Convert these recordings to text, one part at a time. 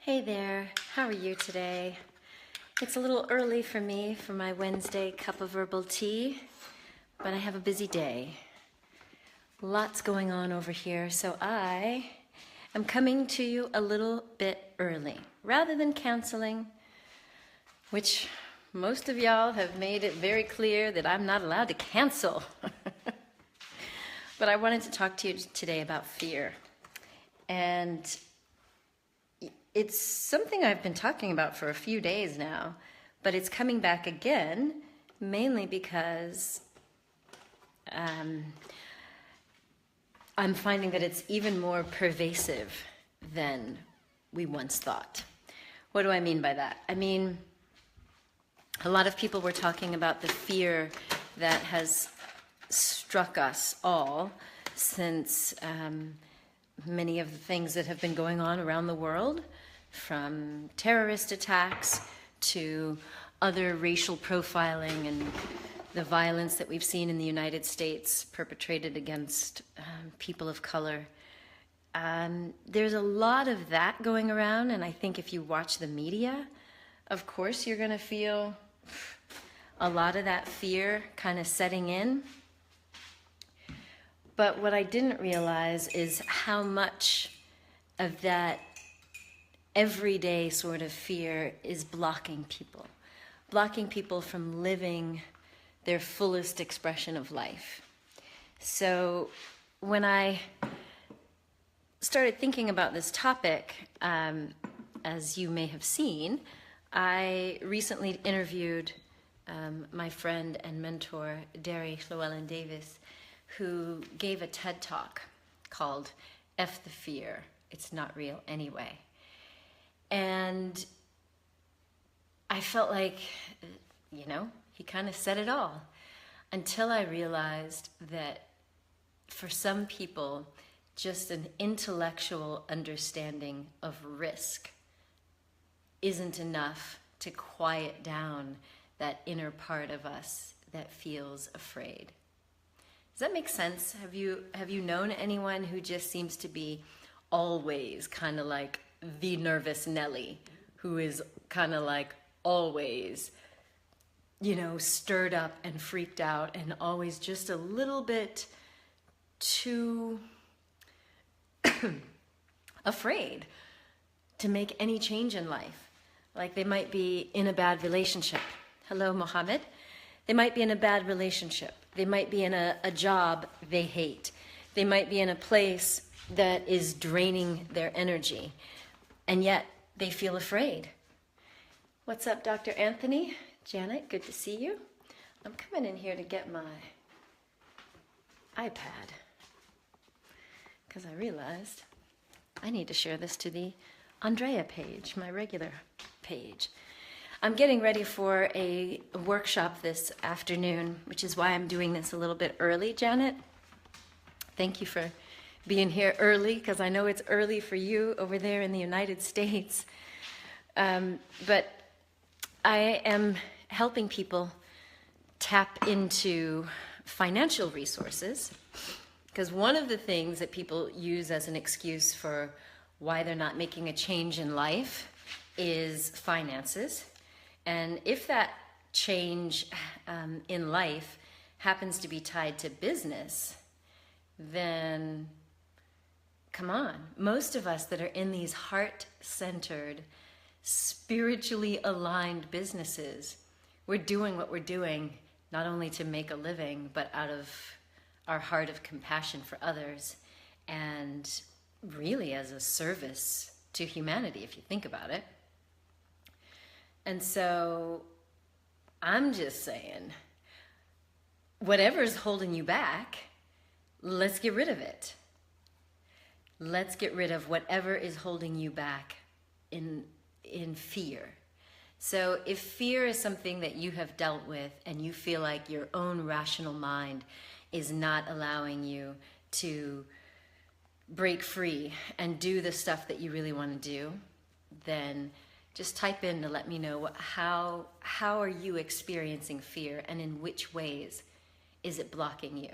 Hey there, how are you today? It's a little early for me for my Wednesday cup of herbal tea, but I have a busy day. Lots going on over here, so I am coming to you a little bit early. Rather than canceling, which most of y'all have made it very clear that I'm not allowed to cancel. But I wanted to talk to you today about fear. And it's something I've been talking about for a few days now, but it's coming back again, mainly because I'm finding that it's even more pervasive than we once thought. What do I mean by that? I mean, a lot of people were talking about the fear that has struck us all since many of the things that have been going on around the world, from terrorist attacks to other racial profiling and the violence that we've seen in the United States perpetrated against people of color. There's a lot of that going around, and I think if you watch the media, of course you're going to feel a lot of that fear kind of setting in. But what I didn't realize is how much of that everyday sort of fear is blocking people from living their fullest expression of life. So when I started thinking about this topic, as you may have seen, I recently interviewed my friend and mentor, Deri Llewellyn-Davies, who gave a TED Talk called F the Fear, It's Not Real Anyway. And I felt like, he kind of said it all, until I realized that for some people, just an intellectual understanding of risk isn't enough to quiet down that inner part of us that feels afraid. Does that make sense? Have you known anyone who just seems to be always kind of like the nervous Nelly, who is kind of like always, stirred up and freaked out and always just a little bit too afraid to make any change in life? Like they might be in a bad relationship. Hello, Mohammed. They might be in a bad relationship. They might be in a job they hate. They might be in a place that is draining their energy, and yet they feel afraid. What's up, Dr. Anthony? Janet, good to see you. I'm coming in here to get my iPad because I realized I need to share this to the Andrea page, my regular page. I'm getting ready for a workshop this afternoon, which is why I'm doing this a little bit early, Janet. Thank you for being here early, because I know it's early for you over there in the United States. But I am helping people tap into financial resources, because one of the things that people use as an excuse for why they're not making a change in life is finances. And if that change in life happens to be tied to business, then come on. Most of us that are in these heart-centered, spiritually aligned businesses, we're doing what we're doing not only to make a living, but out of our heart of compassion for others, and really as a service to humanity, if you think about it. And so I'm just saying, whatever's holding you back, let's get rid of it. Let's get rid of whatever is holding you back in fear. So if fear is something that you have dealt with and you feel like your own rational mind is not allowing you to break free and do the stuff that you really want to do, then just type in to let me know how are you experiencing fear, and in which ways is it blocking you?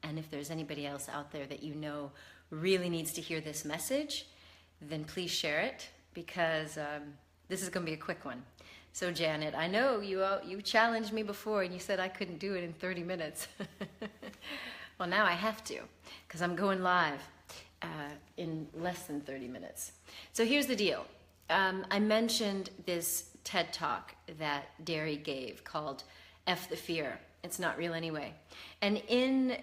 And if there's anybody else out there that you know really needs to hear this message, then please share it, because this is going to be a quick one. So Janet, I know you challenged me before and you said I couldn't do it in 30 minutes. Well, now I have to, because I'm going live in less than 30 minutes. So here's the deal. I mentioned this TED Talk that Deri gave called F the Fear. It's not real anyway. And in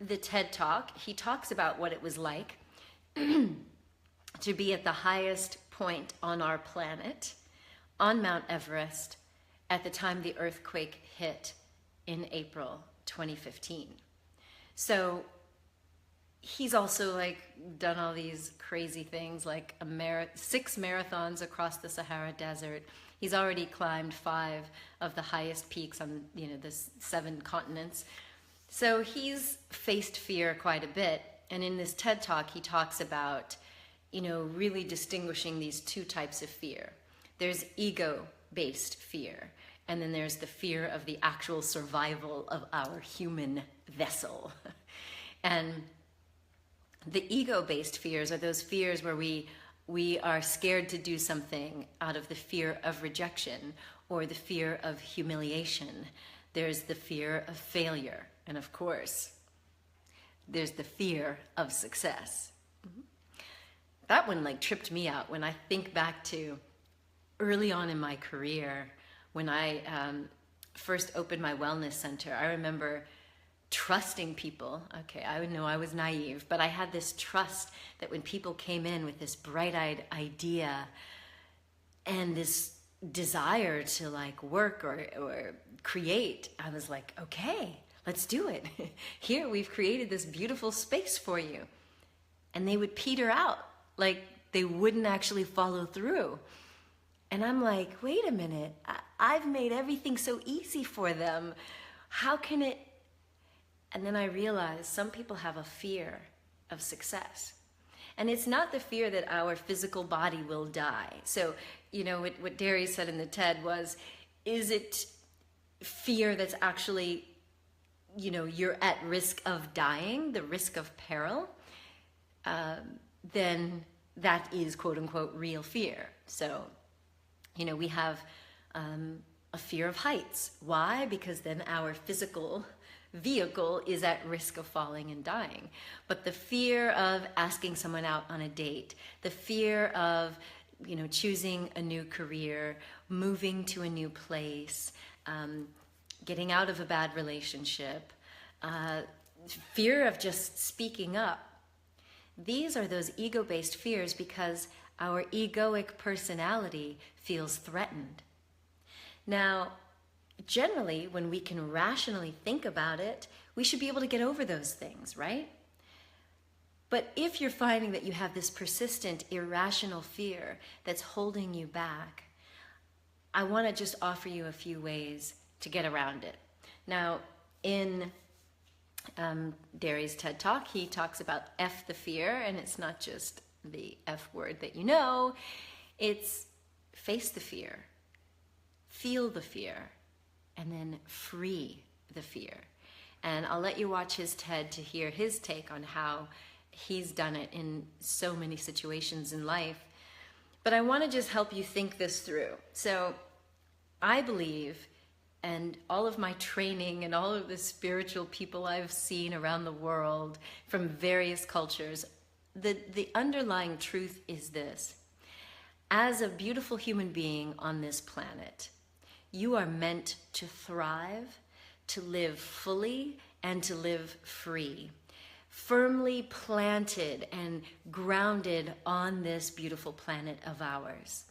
the TED Talk, he talks about what it was like to be at the highest point on our planet, on Mount Everest, at the time the earthquake hit in April 2015. So he's also like done all these crazy things, like 6 marathons across the Sahara Desert. He's already climbed 5 of the highest peaks on the 7 continents. So he's faced fear quite a bit. And in this TED Talk, he talks about, really distinguishing these 2 types of fear. There's ego-based fear, and then there's the fear of the actual survival of our human vessel. And the ego-based fears are those fears where we are scared to do something out of the fear of rejection or the fear of humiliation. There's the fear of failure. And of course, there's the fear of success. That one tripped me out when I think back to early on in my career when I first opened my wellness center. I remember trusting people. Okay, I would know I was naive, but I had this trust that when people came in with this bright-eyed idea and this desire to work or create, I was like, okay, let's do it. Here, we've created this beautiful space for you. And they would peter out, they wouldn't actually follow through. And I'm like, wait a minute, I've made everything so easy for them. How can it? And then I realized some people have a fear of success. And it's not the fear that our physical body will die. So, what Deri said in the TED was, is it fear that's actually, you're at risk of dying, the risk of peril? Then that is quote unquote real fear. So, we have a fear of heights. Why? Because then our physical vehicle is at risk of falling and dying. But the fear of asking someone out on a date, the fear of, choosing a new career, moving to a new place, getting out of a bad relationship, fear of just speaking up. These are those ego-based fears because our egoic personality feels threatened. Now, generally, when we can rationally think about it, we should be able to get over those things, right? But if you're finding that you have this persistent, irrational fear that's holding you back, I want to just offer you a few ways to get around it. Now, in Deri's TED Talk, he talks about F the fear, and it's not just the F word that it's face the fear, feel the fear, and then free the fear. And I'll let you watch his TED to hear his take on how he's done it in so many situations in life. But I want to just help you think this through. So I believe, and all of my training and all of the spiritual people I've seen around the world from various cultures, the underlying truth is this. As a beautiful human being on this planet, you are meant to thrive, to live fully, and to live free, firmly planted and grounded on this beautiful planet of ours.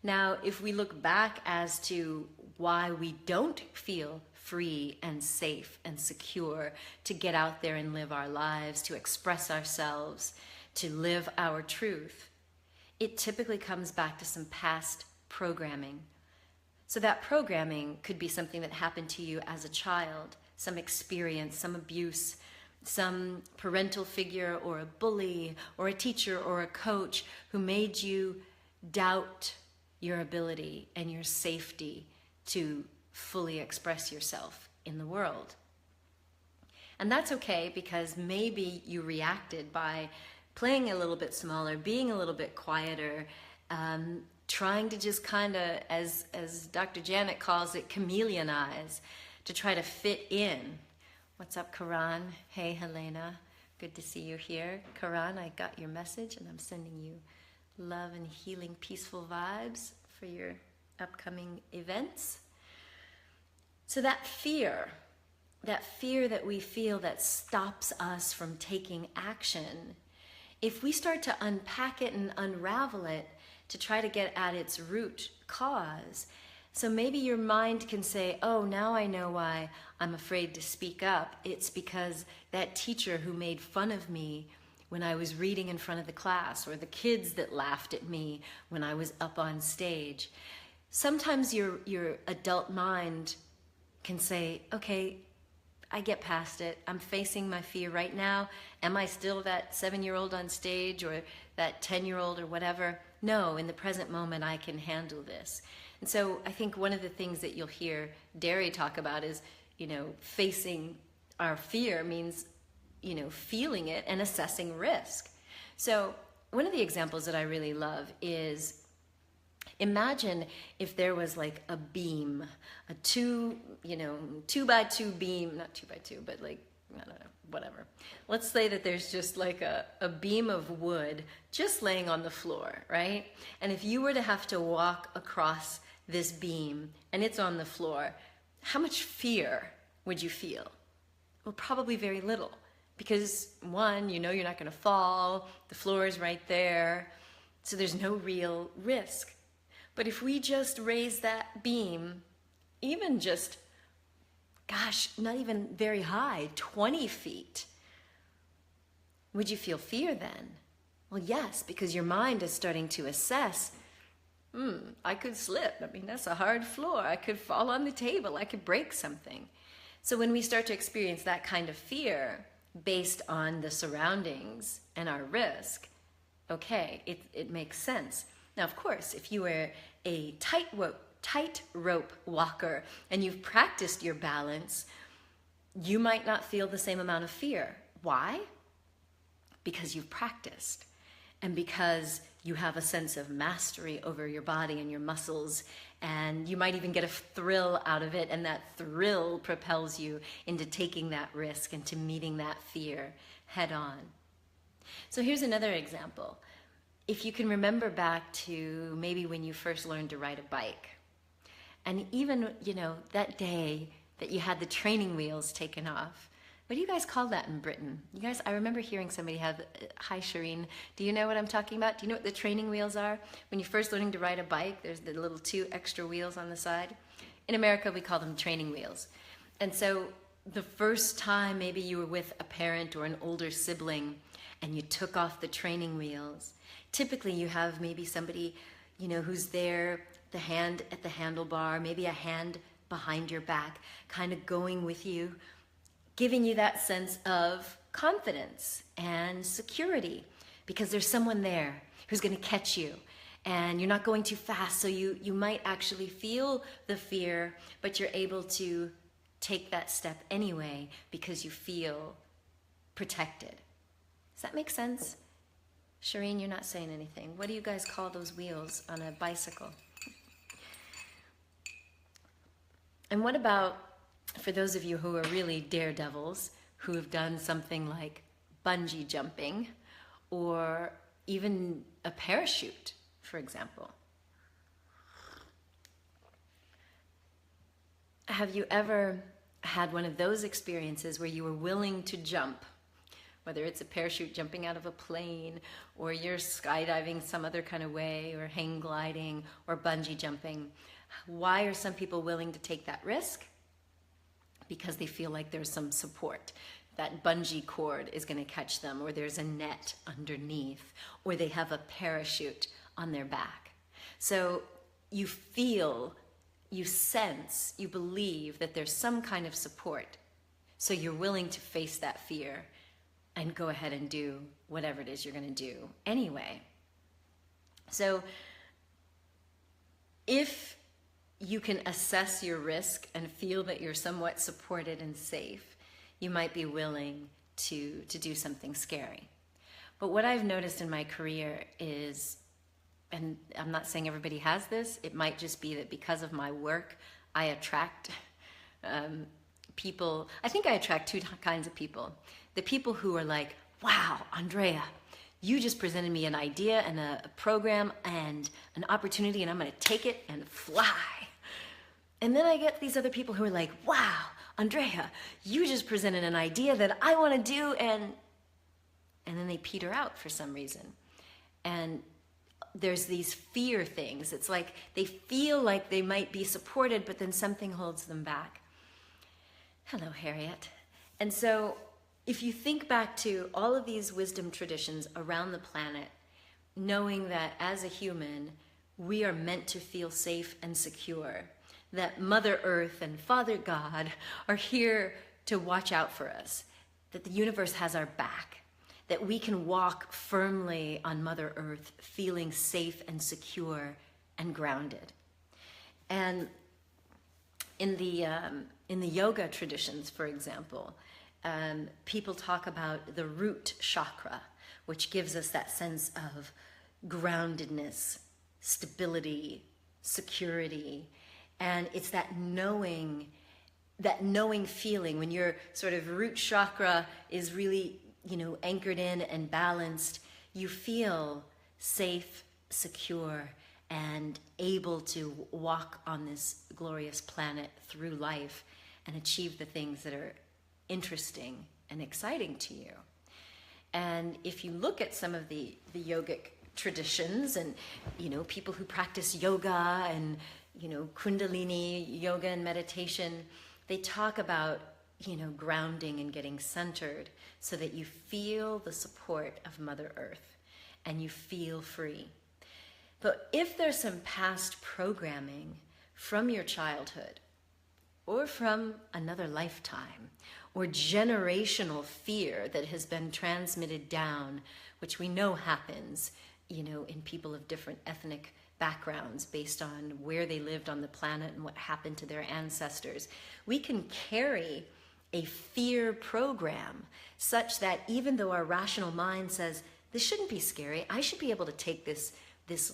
Now, if we look back as to why we don't feel free and safe and secure to get out there and live our lives, to express ourselves, to live our truth, it typically comes back to some past programming. So that programming could be something that happened to you as a child, some experience, some abuse, some parental figure or a bully or a teacher or a coach who made you doubt your ability and your safety to fully express yourself in the world. And that's okay, because maybe you reacted by playing a little bit smaller, being a little bit quieter, trying to just kind of, as Dr. Janet calls it, chameleonize, to try to fit in. What's up, Karan? Hey, Helena. Good to see you here. Karan, I got your message, and I'm sending you love and healing, peaceful vibes for your upcoming events. So that fear that we feel that stops us from taking action, if we start to unpack it and unravel it to try to get at its root cause, so maybe your mind can say, oh, now I know why I'm afraid to speak up. It's because that teacher who made fun of me when I was reading in front of the class, or the kids that laughed at me when I was up on stage. Sometimes your adult mind can say, okay, I get past it. I'm facing my fear right now. Am I still that 7-year-old on stage, or that 10-year-old or whatever? No, in the present moment, I can handle this. And so I think one of the things that you'll hear Deri talk about is, facing our fear means, feeling it and assessing risk. So one of the examples that I really love is, imagine if there was like a beam, a 2x2 beam, not 2x2, but like, I don't know, whatever. Let's say that there's just like a beam of wood just laying on the floor, right? And if you were to have to walk across this beam and it's on the floor, how much fear would you feel? Well, probably very little, because one, you're not going to fall, the floor is right there, so there's no real risk. But if we just raise that beam, even just, not even very high, 20 feet, would you feel fear then? Well, yes, because your mind is starting to assess, I could slip. I mean, that's a hard floor. I could fall on the table. I could break something. So when we start to experience that kind of fear based on the surroundings and our risk, okay, it makes sense. Now, of course, if you were a tightrope walker and you've practiced your balance, you might not feel the same amount of fear. Why? Because you've practiced, and because you have a sense of mastery over your body and your muscles, and you might even get a thrill out of it, and that thrill propels you into taking that risk and to meeting that fear head on. So here's another example. If you can remember back to maybe when you first learned to ride a bike, and even, that day that you had the training wheels taken off. What do you guys call that in Britain? You guys, I remember hearing somebody have, hi Shireen, do you know what I'm talking about? Do you know what the training wheels are? When you're first learning to ride a bike, there's the little 2 extra wheels on the side. In America, we call them training wheels. And so the first time maybe you were with a parent or an older sibling and you took off the training wheels, typically you have maybe somebody, who's there, the hand at the handlebar, maybe a hand behind your back, kind of going with you, giving you that sense of confidence and security, because there's someone there who's going to catch you, and you're not going too fast, so you might actually feel the fear, but you're able to take that step anyway because you feel protected. Does that make sense? Shireen, you're not saying anything. What do you guys call those wheels on a bicycle? And what about, for those of you who are really daredevils, who have done something like bungee jumping, or even a parachute, for example? Have you ever had one of those experiences where you were willing to jump, whether it's a parachute, jumping out of a plane, or you're skydiving some other kind of way, or hang gliding, or bungee jumping? Why are some people willing to take that risk? Because they feel like there's some support. That bungee cord is going to catch them, or there's a net underneath, or they have a parachute on their back. So you feel, you sense, you believe that there's some kind of support. So you're willing to face that fear and go ahead and do whatever it is you're going to do anyway. So if you can assess your risk and feel that you're somewhat supported and safe, you might be willing to do something scary. But what I've noticed in my career is and I'm not saying everybody has this, it might just be that because of my work, I attract people. I think I attract two kinds of people. The people who are like, wow, Andrea, you just presented me an idea and a program and an opportunity, and I'm going to take it and fly. And then I get these other people who are like, wow, Andrea, you just presented an idea that I want to do, and then they peter out for some reason. And there's these fear things. It's like they feel like they might be supported, but then something holds them back. Hello, Harriet. And so if you think back to all of these wisdom traditions around the planet, knowing that as a human, we are meant to feel safe and secure, that Mother Earth and Father God are here to watch out for us, that the universe has our back, that we can walk firmly on Mother Earth, feeling safe and secure and grounded. And in the yoga traditions, for example, people talk about the root chakra, which gives us that sense of groundedness, stability, security. And it's that knowing feeling when your sort of root chakra is really, anchored in and balanced. You feel safe, secure, and able to walk on this glorious planet through life and achieve the things that are interesting and exciting to you. And if you look at some of the yogic traditions and, people who practice yoga and, Kundalini yoga and meditation, they talk about, grounding and getting centered so that you feel the support of Mother Earth and you feel free. But if there's some past programming from your childhood or from another lifetime or generational fear that has been transmitted down, which we know happens, in people of different ethnic backgrounds based on where they lived on the planet and what happened to their ancestors, we can carry a fear program such that even though our rational mind says, this shouldn't be scary, I should be able to take this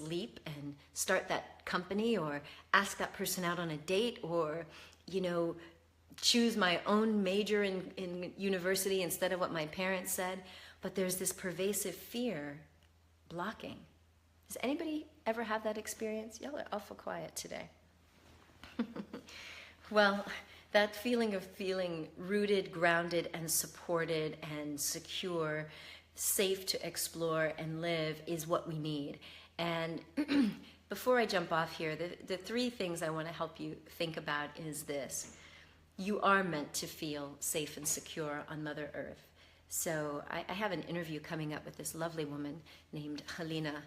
leap and start that company or ask that person out on a date or, choose my own major in university instead of what my parents said. But there's this pervasive fear blocking. Does anybody ever have that experience? Y'all are awful quiet today. Well, that feeling of feeling rooted, grounded, and supported and secure, safe to explore and live is what we need. And before I jump off here, the three things I want to help you think about is this. You are meant to feel safe and secure on Mother Earth. So I have an interview coming up with this lovely woman named Helena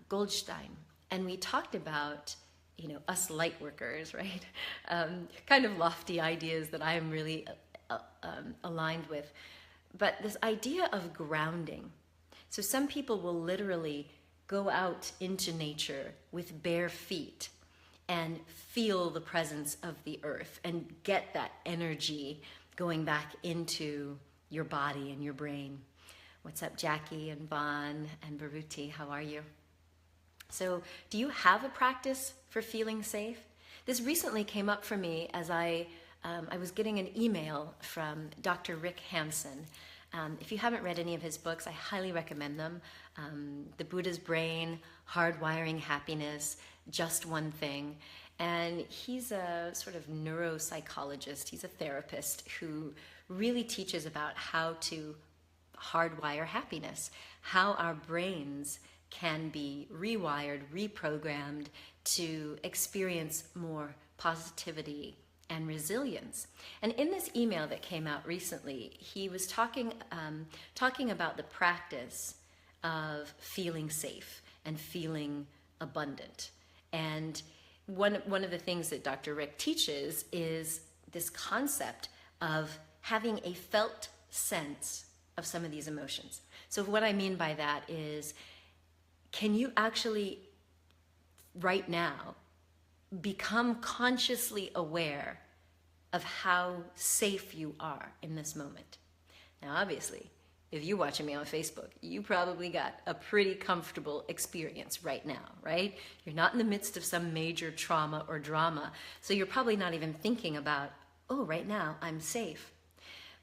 Goldstein. And we talked about, us light workers, right? Kind of lofty ideas that I am really aligned with. But this idea of grounding. So some people will literally go out into nature with bare feet and feel the presence of the earth and get that energy going back into your body and your brain. What's up, Jackie and Vaughn and Baruti? How are you? So do you have a practice for feeling safe? This recently came up for me as I was getting an email from Dr. Rick Hansen. If you haven't read any of his books, I highly recommend them. The Buddha's Brain, Hardwiring Happiness, Just One Thing. And he's a sort of neuropsychologist. He's a therapist who really teaches about how to hardwire happiness, how our brains can be rewired, reprogrammed to experience more positivity and resilience. And in this email that came out recently, he was talking about the practice of feeling safe and feeling abundant. And one of the things that Dr. Rick teaches is this concept of having a felt sense of some of these emotions. So what I mean by that is, can you actually right now become consciously aware of how safe you are in this moment? Now, obviously, if you're watching me on Facebook, you probably got a pretty comfortable experience right now, right? You're not in the midst of some major trauma or drama, so you're probably not even thinking about, oh, right now I'm safe.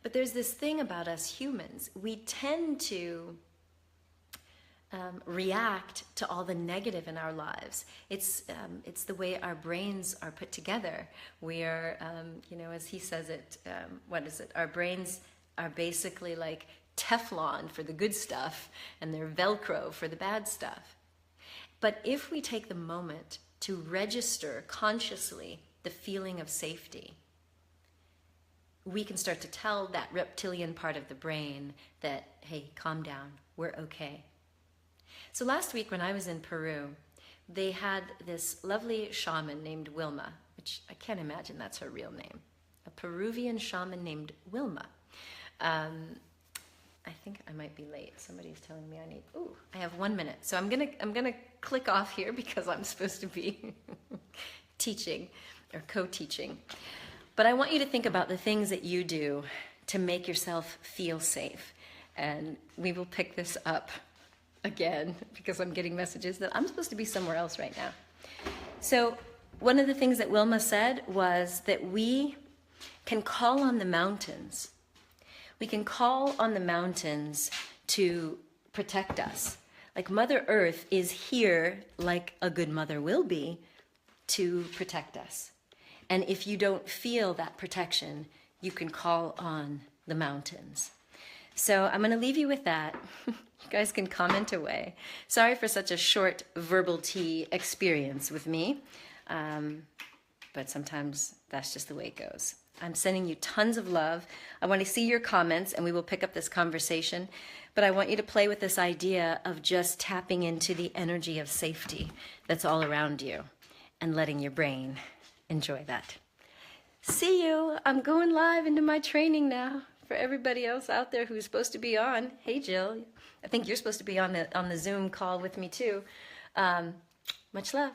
But there's this thing about us humans. We tend to react to all the negative in our lives. It's the way our brains are put together. We are, as he says it, what is it? Our brains are basically like Teflon for the good stuff, and they're Velcro for the bad stuff. But if we take the moment to register consciously the feeling of safety, we can start to tell that reptilian part of the brain that, hey, calm down, we're okay. So last week when I was in Peru, they had this lovely shaman named Wilma, which I can't imagine that's her real name. A Peruvian shaman named Wilma. I think I might be late. Somebody's telling me I have 1 minute. So I'm gonna click off here because I'm supposed to be teaching or co-teaching. But I want you to think about the things that you do to make yourself feel safe. And we will pick this up again because I'm getting messages that I'm supposed to be somewhere else right now. So one of the things that Wilma said was that we can call on the mountains. We can call on the mountains to protect us. Like Mother Earth is here, like a good mother will be, to protect us. And if you don't feel that protection, you can call on the mountains. So I'm going to leave you with that. You guys can comment away. Sorry for such a short verbal tea experience with me, but sometimes that's just the way it goes. I'm sending you tons of love. I want to see your comments, and we will pick up this conversation. But I want you to play with this idea of just tapping into the energy of safety that's all around you and letting your brain enjoy that. See you. I'm going live into my training now. For everybody else out there who's supposed to be on, hey Jill, I think you're supposed to be on the Zoom call with me too. Much love.